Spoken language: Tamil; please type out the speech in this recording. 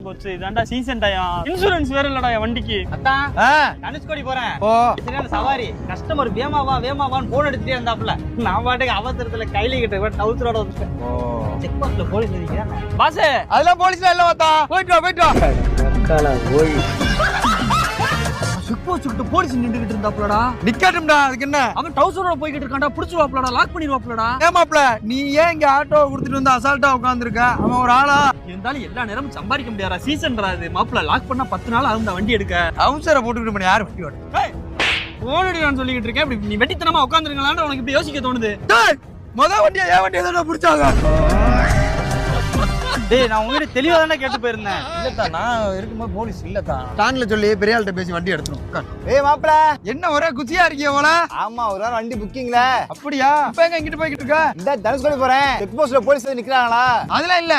போச்சு இதாண்டா சீசன் டைம். இன்சூரன்ஸ் வேற இல்லடா என் வண்டிக்கு. அதான் தனுஷ்கோடி போறேன். சரியான சவாரி. கஸ்டமர் வேமாவான்னு போன் எடுத்துட்டே இருந்தாப்ல. நான் பாட்டுக்கு அவசரத்துல கையில கிட்ட டவுசரோட வந்துட்டேன். செக் போஸ்ட்ல போலீஸ் நிக்கிறேன். பாஸ் அதெல்லாம் போலீஸ்ல இல்ல வாத்தா. போயிட்டு வா. செக் போஸ்ட் கிட்ட போலீஸ் நின்னுகிட்டு இருந்தாப்லடா. நிக்கட்டும்டா, அதுக்கு என்ன? அவன் டவுசரோட போய்கிட்டு இருக்கான்டா. புடிச்சுவாப்லடா, லாக் பண்ணிடுவாப்லடா. ஏமாப்ல நீ ஏன் இங்க ஆட்டோ கொடுத்துட்டு வந்து அசால்ட்டா உட்கார்ந்திருக்க? அவன் ஒரு ஆளா? இருந்தாலும் எல்லா நேரமும் சம்பாதிக்க முடியாதா? சீசன்டா இது. மாப்ள லாக் பண்ணா 10 நாள் ஆகும் வண்டி எடுக்க. அவசர போட்டுக்கிட்டு பண்ணி யாரு வண்டி ஓட? போனடி நான் சொல்லிக்கிட்டு இருக்கேன். இப்படி நீ வெட்டித்தனமா உட்கார்ந்துருங்களான்னு உனக்கு இப்படி யோசிக்க தோணுது. வண்டியா ஏன் வண்டியை தான் பிடிச்சாங்க? டேய் நான் உங்ககிட்ட தெளிவா தானே கேட்டு போயிருந்தேன். இல்லத்தா, நான் இருக்கும்போது போலீஸ் இல்லத்தா. ஸ்டாண்ட்ல சொல்லி பெரிய ஆள்கிட்ட பேசி வண்டி எடுத்துரும். ஏய் மாப்ள, என்ன ஒரே குச்சியா இருக்கீங்க போல? ஆமா, ஒரு வாரம் வண்டி புக்கிங்ல. அப்படியா? இப்ப எங்க இங்கிட்டு போய்கிட்டு இருக்க? இந்த தனுஷ்கோடி போறேன். செக் போஸ்ட்ல போலீஸ் நிக்கிறாங்களா? அதெல்லாம் இல்ல.